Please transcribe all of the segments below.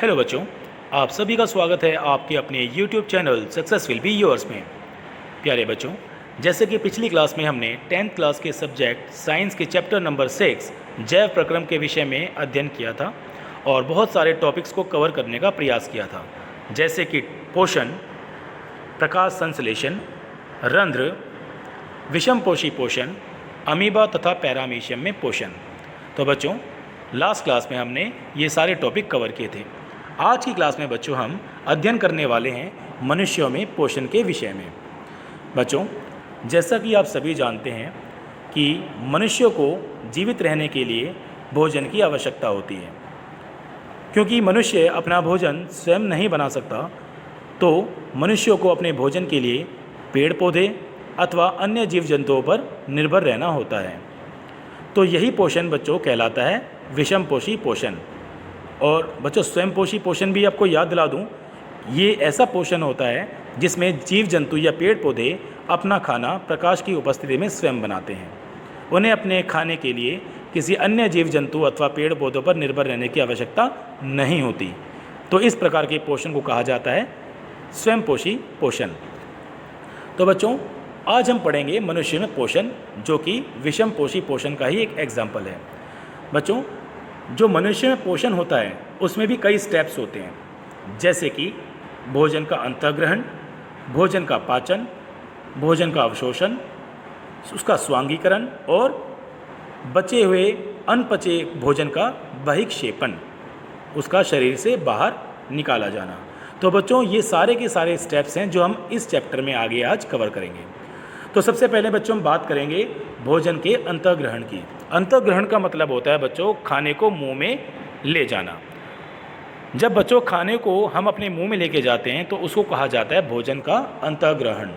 Hello बच्चों, आप सभी का स्वागत है आपके अपने YouTube channel success will be yours में। प्यारे बच्चों, जैसे कि पिछली क्लास में हमने 10th क्लास के सब्जेक्ट साइंस के चैप्टर नंबर 6 जैव प्रक्रम के विषय में अध्ययन किया था और बहुत सारे टॉपिक्स को कवर करने का प्रयास किया था, जैसे कि पोषण, प्रकाश संश्लेषण, रंध्र, विषमपोषी पोषण, अमीबा तथा पैरामीशियम में पोषण। तो बच्चों, लास्ट क्लास में हमने ये सारे टॉपिक कवर किए थे। आज की क्लास में बच्चों हम अध्ययन करने वाले हैं मनुष्यों में पोषण के विषय में। बच्चों, जैसा कि आप सभी जानते हैं कि मनुष्यों को जीवित रहने के लिए भोजन की आवश्यकता होती है। क्योंकि मनुष्य अपना भोजन स्वयं नहीं बना सकता, तो मनुष्यों को अपने भोजन के लिए पेड़ पौधे अथवा अन्य जीव जंतुओं पर निर्भर रहना होता है। तो यही पोषण बच्चों कहलाता है विषमपोषी पोषण। और बच्चों, स्वयंपोषी पोषण भी आपको याद दिला दूं, ये ऐसा पोषण होता है जिसमें जीव जंतु या पेड़ पौधे अपना खाना प्रकाश की उपस्थिति में स्वयं बनाते हैं। उन्हें अपने खाने के लिए किसी अन्य जीव जंतु अथवा पेड़ पौधों पर निर्भर रहने की आवश्यकता नहीं होती। तो इस प्रकार के पोषण को कहा जाता है स्वयंपोषी पोषण। तो बच्चों, आज हम पढ़ेंगे मनुष्य में पोषण, जो कि विषमपोषी पोषण का ही एक एग्जाम्पल है। बच्चों, जो मनुष्य में पोषण होता है उसमें भी कई स्टेप्स होते हैं, जैसे कि भोजन का अंतःग्रहण, भोजन का पाचन, भोजन का अवशोषण, उसका स्वांगीकरण और बचे हुए अनपचे भोजन का बहिक्षेपण, उसका शरीर से बाहर निकाला जाना। तो बच्चों, ये सारे के सारे स्टेप्स हैं जो हम इस चैप्टर में आगे आज कवर करेंगे। तो सबसे पहले बच्चों हम बात करेंगे भोजन के अंतःग्रहण की। अंतःग्रहण का मतलब होता है बच्चों खाने को मुंह में ले जाना। जब बच्चों खाने को हम अपने मुंह में लेके जाते हैं तो उसको कहा जाता है भोजन का अंतःग्रहण।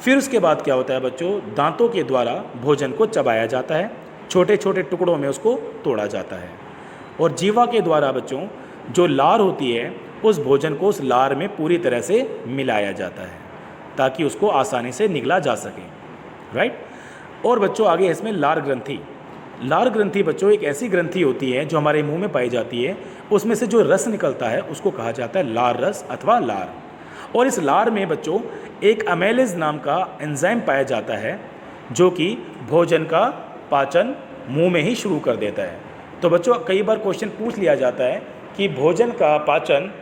फिर उसके बाद क्या होता है बच्चों, दांतों के द्वारा भोजन को चबाया जाता है, छोटे छोटे टुकड़ों में उसको तोड़ा जाता है। और जीवा के द्वारा बच्चों जो लार होती है उस भोजन को उस लार में पूरी तरह से मिलाया जाता है ताकि उसको आसानी से निगला जा सके, राइट। और बच्चों आगे इसमें लार ग्रंथि। लार ग्रंथि बच्चों एक ऐसी ग्रंथि होती है जो हमारे मुंह में पाई जाती है। उसमें से जो रस निकलता है उसको कहा जाता है लार रस अथवा लार। और इस लार में बच्चों एक अमेलेज नाम का एंजाइम पाया जाता है जो कि भोजन का पाचन मुंह में ही शुरू कर देता है। तो बच्चों कई बार क्वेश्चन पूछ लिया जाता है कि भोजन का पाचन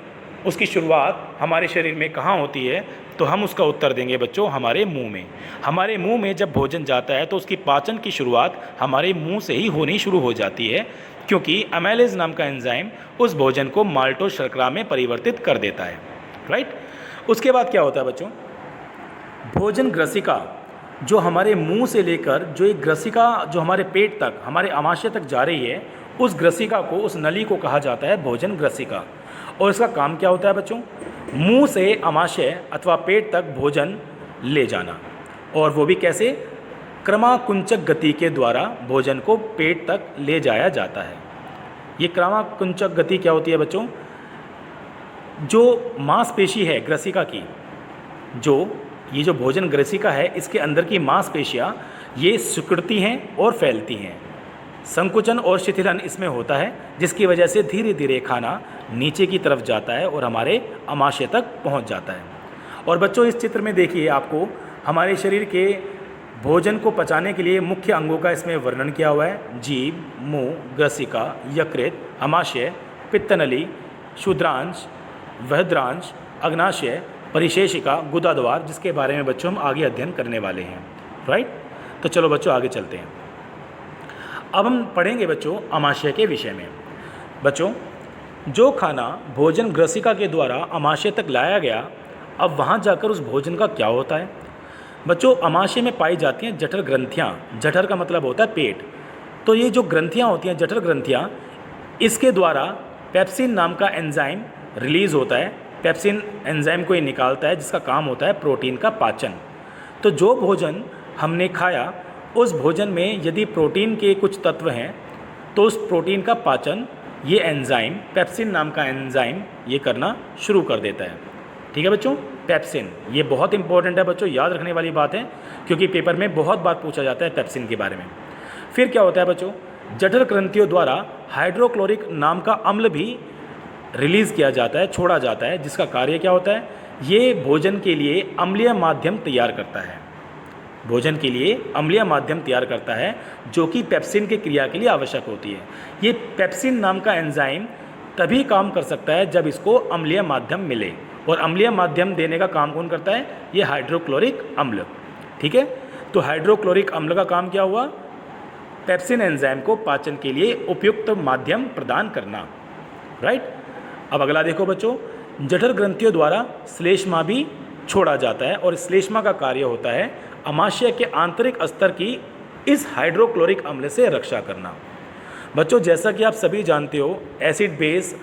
उसकी शुरुआत हमारे शरीर में कहाँ होती है, तो हम उसका उत्तर देंगे बच्चों हमारे मुंह में। हमारे मुंह में जब भोजन जाता है तो उसकी पाचन की शुरुआत हमारे मुंह से ही होनी शुरू हो जाती है, क्योंकि अमेलेज नाम का एंजाइम उस भोजन को माल्टोज शर्करा में परिवर्तित कर देता है, राइट। उसके बाद क्या होता है बच्चों, भोजन ग्रसिका जो हमारे मुंह से लेकर जो एक ग्रसिका जो हमारे पेट तक, हमारे आमाशय तक जा रही है, उस ग्रसिका को, उस नली को कहा जाता है भोजन ग्रसिका। और इसका काम क्या होता है बच्चों, मुंह से आमाशय अथवा पेट तक भोजन ले जाना। और वो भी कैसे, क्रमाकुंचक गति के द्वारा भोजन को पेट तक ले जाया जाता है। ये क्रमाकुंचक गति क्या होती है बच्चों, जो मांसपेशी है ग्रसिका की, ये जो भोजन ग्रसिका है इसके अंदर की मांसपेशियाँ ये सिकुड़ती हैं और फैलती हैं। संकुचन और शिथिलन इसमें होता है, जिसकी वजह से धीरे धीरे खाना नीचे की तरफ जाता है और हमारे आमाशय तक पहुंच जाता है। और बच्चों इस चित्र में देखिए, आपको हमारे शरीर के भोजन को पचाने के लिए मुख्य अंगों का इसमें वर्णन किया हुआ है। जीभ, मुंह, ग्रसिका, यकृत, आमाशय, पित्तनली, क्षुद्रांश, बृहद्रांश, अग्नाशय, परिशेषिका, गुदाद्वार, जिसके बारे में बच्चों हम आगे अध्ययन करने वाले हैं, राइट। तो चलो बच्चों आगे चलते हैं। अब हम पढ़ेंगे बच्चों आमाशय के विषय में। बच्चों, जो खाना भोजन ग्रसिका के द्वारा आमाशय तक लाया गया, अब वहाँ जाकर उस भोजन का क्या होता है बच्चों, आमाशय में पाई जाती हैं जठर ग्रंथियाँ। जठर का मतलब होता है पेट। तो ये जो ग्रंथियाँ होती हैं, जठर ग्रंथियाँ, इसके द्वारा पेप्सिन नाम का एंजाइम रिलीज़ होता है। पेप्सिन एंजाइम को ये निकालता है जिसका काम होता है प्रोटीन का पाचन। तो जो भोजन हमने खाया उस भोजन में यदि प्रोटीन के कुछ तत्व हैं तो उस प्रोटीन का पाचन ये एंजाइम, पेप्सिन नाम का एंजाइम, ये करना शुरू कर देता है। ठीक है बच्चों, पेप्सिन ये बहुत इंपॉर्टेंट है बच्चों, याद रखने वाली बात है, क्योंकि पेपर में बहुत बार पूछा जाता है पेप्सिन के बारे में। फिर क्या होता है बच्चों, जठर ग्रंथियों द्वारा हाइड्रोक्लोरिक नाम का अम्ल भी रिलीज़ किया जाता है, छोड़ा जाता है, जिसका कार्य क्या होता है, ये भोजन के लिए अम्लीय माध्यम तैयार करता है। भोजन के लिए अम्लीय माध्यम तैयार करता है जो कि पेप्सिन की क्रिया के लिए आवश्यक होती है। ये पेप्सिन नाम का एंजाइम तभी काम कर सकता है जब इसको अम्लीय माध्यम मिले, और अम्लीय माध्यम देने का काम कौन करता है, ये हाइड्रोक्लोरिक अम्ल। ठीक है, तो हाइड्रोक्लोरिक अम्ल का काम क्या हुआ, पेप्सिन एंजाइम को पाचन के लिए उपयुक्त माध्यम प्रदान करना। राइट। अब अगला देखो बच्चों, जठर ग्रंथियों द्वारा श्लेष्मा भी छोड़ा जाता है, और श्लेष्मा का कार्य होता है अमाशय के आंतरिक स्तर की इस हाइड्रोक्लोरिक अम्ल से रक्षा करना। बच्चों जैसा कि आप सभी जानते हो, एसिड बेस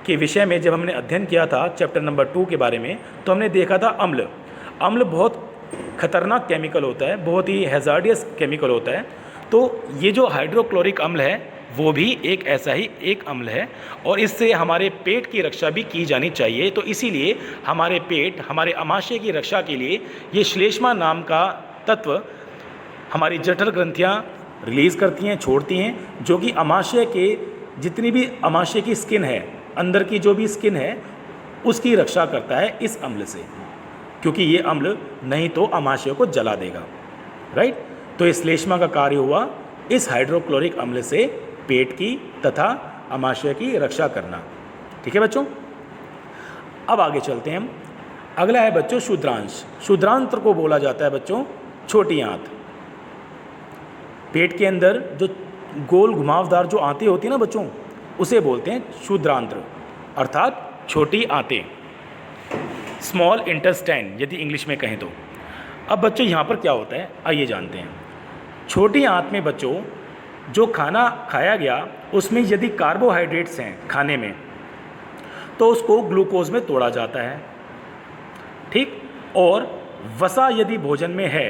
के विषय में जब हमने अध्ययन किया था चैप्टर नंबर 2 के बारे में, तो हमने देखा था अम्ल बहुत खतरनाक केमिकल होता है, बहुत ही हैजार्डियस केमिकल होता है। तो ये जो हाइड्रोक्लोरिक अम्ल है वो भी एक ऐसा ही एक अम्ल है, और इससे हमारे पेट की रक्षा भी की जानी चाहिए। तो इसीलिए हमारे पेट, हमारे अमाशय की रक्षा के लिए ये श्लेष्मा नाम का तत्व हमारी जठर ग्रंथियाँ रिलीज़ करती हैं, छोड़ती हैं, जो कि अमाशय के जितनी भी अमाशय की स्किन है, अंदर की जो भी स्किन है, उसकी रक्षा करता है इस अम्ल से, क्योंकि ये अम्ल नहीं तो अमाशय को जला देगा। राइट। तो इस श्लेष्मा का कार्य हुआ इस हाइड्रोक्लोरिक अम्ल से पेट की तथा अमाशय की रक्षा करना। ठीक है बच्चों, अब आगे चलते हैं हम। अगला है बच्चों शूद्रांश। शूद्रांत्र को बोला जाता है बच्चों छोटी आंत। पेट के अंदर जो गोल घुमावदार जो आंतें होती है ना बच्चों, उसे बोलते हैं शूद्रांत्र, अर्थात छोटी आंतें, स्मॉल इंटेस्टाइन यदि इंग्लिश में कहें तो। अब बच्चों यहाँ पर क्या होता है, आइए जानते हैं। छोटी आंत में बच्चों जो खाना खाया गया उसमें यदि कार्बोहाइड्रेट्स हैं खाने में, तो उसको ग्लूकोज में तोड़ा जाता है। ठीक। और वसा यदि भोजन में है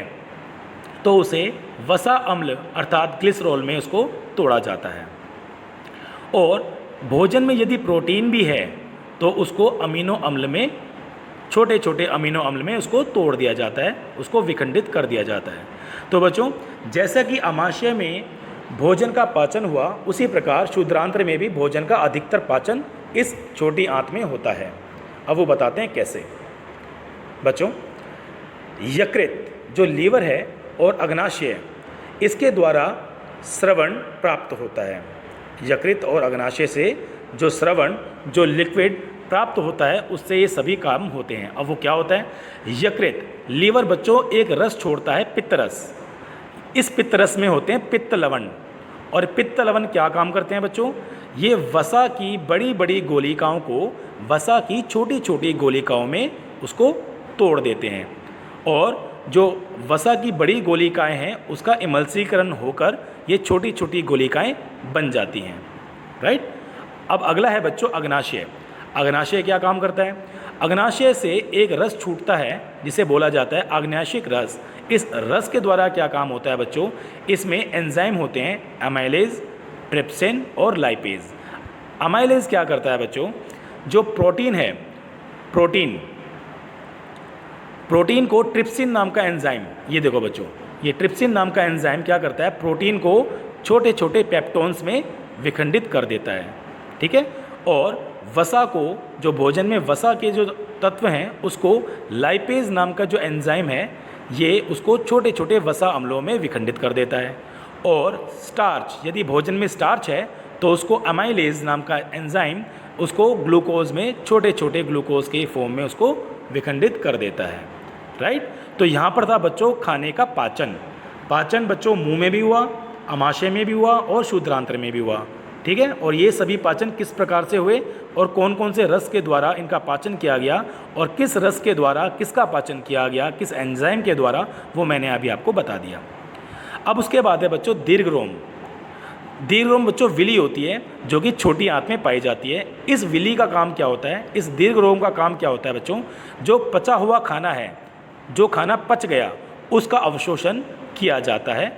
तो उसे वसा अम्ल अर्थात ग्लिसरॉल में उसको तोड़ा जाता है। और भोजन में यदि प्रोटीन भी है तो उसको अमीनो अम्ल में, छोटे छोटे अमीनो अम्ल में उसको तोड़ दिया जाता है, उसको विखंडित कर दिया जाता है। तो बच्चों जैसा कि अमाशय में भोजन का पाचन हुआ, उसी प्रकार शूद्रांत्र में भी भोजन का अधिकतर पाचन इस छोटी आंत में होता है। अब वो बताते हैं कैसे। बच्चों यकृत जो लीवर है और अग्नाशय, इसके द्वारा श्रवण प्राप्त होता है। यकृत और अग्नाशय से जो श्रवण, जो लिक्विड प्राप्त होता है, उससे ये सभी काम होते हैं। अब वो क्या होता है, यकृत, लीवर बच्चों एक रस छोड़ता है, पित्तरस। इस पित्तरस में होते हैं पित्त लवण, और पित्त लवण क्या काम करते हैं बच्चों, ये वसा की बड़ी बड़ी गोलिकाओं को वसा की छोटी छोटी गोलिकाओं में उसको तोड़ देते हैं, और जो वसा की बड़ी गोलिकाएं हैं उसका इमल्सीकरण होकर ये छोटी छोटी गोलिकाएं बन जाती हैं। राइट। अब अगला है बच्चों अग्नाशय। अग्नाशय क्या काम करता है, अग्नाशय से एक रस छूटता है जिसे बोला जाता है आग्नेयाशिक रस। इस रस के द्वारा क्या काम होता है बच्चों, इसमें एंजाइम होते हैं अमाइलेज, ट्रिप्सिन और लाइपेज। अमाइलेज क्या करता है बच्चों, जो प्रोटीन है, प्रोटीन को ट्रिप्सिन नाम का एंजाइम, ये देखो बच्चों, ये ट्रिप्सिन नाम का एंजाइम क्या करता है, प्रोटीन को छोटे छोटे पेप्टोन्स में विखंडित कर देता है। ठीक है। और वसा को, जो भोजन में वसा के जो तत्व हैं, उसको लाइपेज नाम का जो एंजाइम है, ये उसको छोटे छोटे वसा अम्लों में विखंडित कर देता है। और स्टार्च, यदि भोजन में स्टार्च है तो उसको अमाइलेज नाम का एंजाइम उसको ग्लूकोज में, छोटे छोटे ग्लूकोज के फॉर्म में उसको विखंडित कर देता है। राइट। तो यहाँ पर था बच्चों खाने का पाचन। पाचन बच्चों मुंह में भी हुआ, अमाशय में भी हुआ और शूद्रांत्र में भी हुआ। ठीक है। और ये सभी पाचन किस प्रकार से हुए और कौन कौन से रस के द्वारा इनका पाचन किया गया, और किस रस के द्वारा किसका पाचन किया गया, किस एंजाइम के द्वारा, वो मैंने अभी आपको बता दिया। अब उसके बाद है बच्चों दीर्घरोम। दीर्घरोम बच्चों विली होती है जो कि छोटी आंत में पाई जाती है। इस विली का काम क्या होता है, इस दीर्घरोम का काम क्या होता है बच्चों, जो पचा हुआ खाना है, जो खाना पच गया उसका अवशोषण किया जाता है,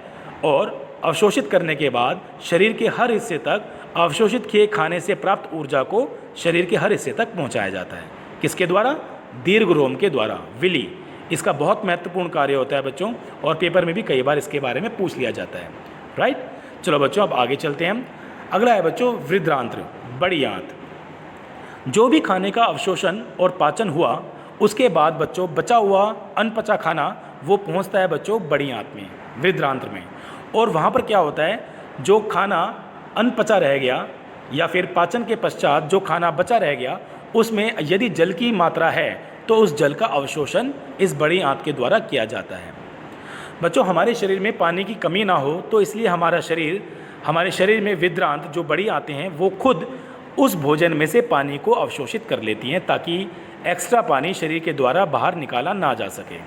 और अवशोषित करने के बाद शरीर के हर हिस्से तक अवशोषित किए खाने से प्राप्त ऊर्जा को शरीर के हर हिस्से तक पहुंचाया जाता है। किसके द्वारा, दीर्घरोम के द्वारा, विली। इसका बहुत महत्वपूर्ण कार्य होता है बच्चों, और पेपर में भी कई बार इसके बारे में पूछ लिया जाता है। राइट। चलो बच्चों अब आगे चलते हैं हम। अगला है बच्चों वृद्धांत्र, बड़ी आंत। जो भी खाने का अवशोषण और पाचन हुआ, उसके बाद बच्चों बचा हुआ अनपचा खाना वो पहुंचता है बच्चों बड़ी आंत में, वृद्धांत्र में। और वहाँ पर क्या होता है, जो खाना अनपचा रह गया या फिर पाचन के पश्चात जो खाना बचा रह गया, उसमें यदि जल की मात्रा है तो उस जल का अवशोषण इस बड़ी आंत के द्वारा किया जाता है। बच्चों, हमारे शरीर में पानी की कमी ना हो तो इसलिए हमारे शरीर में विद्रांत जो बड़ी आंतें हैं वो खुद उस भोजन में से पानी को अवशोषित कर लेती हैं ताकि एक्स्ट्रा पानी शरीर के द्वारा बाहर निकाला ना जा सके।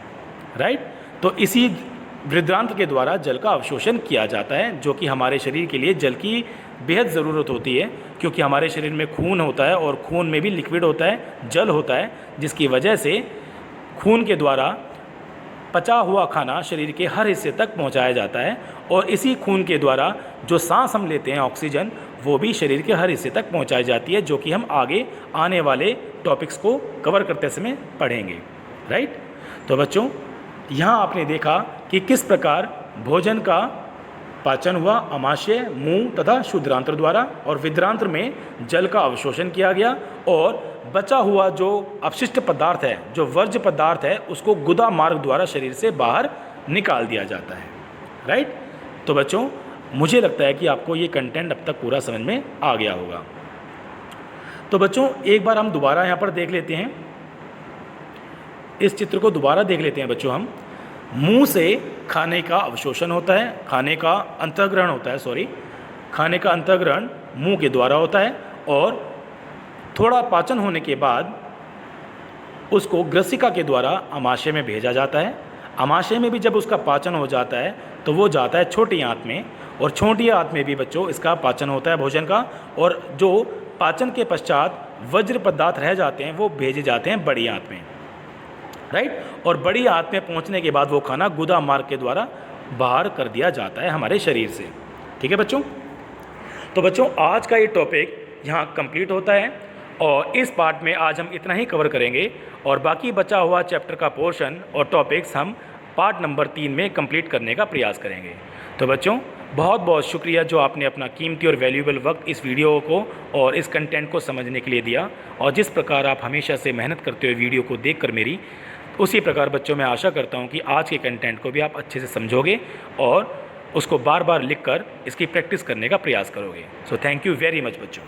राइट। तो इसी वृद्धांत के द्वारा जल का अवशोषण किया जाता है, जो कि हमारे शरीर के लिए जल की बेहद ज़रूरत होती है, क्योंकि हमारे शरीर में खून होता है और खून में भी लिक्विड होता है, जल होता है, जिसकी वजह से खून के द्वारा पचा हुआ खाना शरीर के हर हिस्से तक पहुंचाया जाता है। और इसी खून के द्वारा जो सांस हम लेते हैं ऑक्सीजन, वो भी शरीर के हर हिस्से तक पहुंचाई जाती है, जो कि हम आगे आने वाले टॉपिक्स को कवर करते समय पढ़ेंगे। राइट। तो बच्चों, यहाँ आपने देखा कि किस प्रकार भोजन का पाचन हुआ आमाशय, मुंह तथा क्षुद्रांत्र द्वारा, और विद्रांत्र में जल का अवशोषण किया गया और बचा हुआ जो अपशिष्ट पदार्थ है, जो वर्ज्य पदार्थ है, उसको गुदा मार्ग द्वारा शरीर से बाहर निकाल दिया जाता है। राइट। तो बच्चों, मुझे लगता है कि आपको ये कंटेंट अब तक पूरा समझ में आ गया होगा। तो बच्चों, एक बार हम दोबारा यहाँ पर देख लेते हैं, इस चित्र को दोबारा देख लेते हैं बच्चों। हम मुंह से खाने का अवशोषण होता है, खाने का अंतःग्रहण होता है, खाने का अंतःग्रहण मुंह के द्वारा होता है, और थोड़ा पाचन होने के बाद उसको ग्रसिका के द्वारा आमाशय में भेजा जाता है। आमाशय में भी जब उसका पाचन हो जाता है तो वो जाता है छोटी आंत में, और छोटी आंत में भी बच्चों इसका पाचन होता है भोजन का, और जो पाचन के पश्चात वज्र पदार्थ रह जाते हैं वो भेजे जाते हैं बड़ी आंत में। राइट। और बड़ी आंत में पहुंचने के बाद वो खाना गुदा मार्ग के द्वारा बाहर कर दिया जाता है हमारे शरीर से। ठीक है बच्चों। तो बच्चों, आज का ये टॉपिक यहाँ कंप्लीट होता है, और इस पार्ट में आज हम इतना ही कवर करेंगे, और बाकी बचा हुआ चैप्टर का पोर्शन और टॉपिक्स हम पार्ट नंबर 3 में कंप्लीट करने का प्रयास करेंगे। तो बच्चों, बहुत बहुत शुक्रिया जो आपने अपना कीमती और वैल्यूएबल वक्त इस वीडियो को और इस कंटेंट को समझने के लिए दिया, और जिस प्रकार आप हमेशा से मेहनत करते हुए वीडियो को देखकर मेरी, उसी प्रकार बच्चों मैं आशा करता हूँ कि आज के कंटेंट को भी आप अच्छे से समझोगे और उसको बार बार लिखकर इसकी प्रैक्टिस करने का प्रयास करोगे। So thank you very much बच्चों।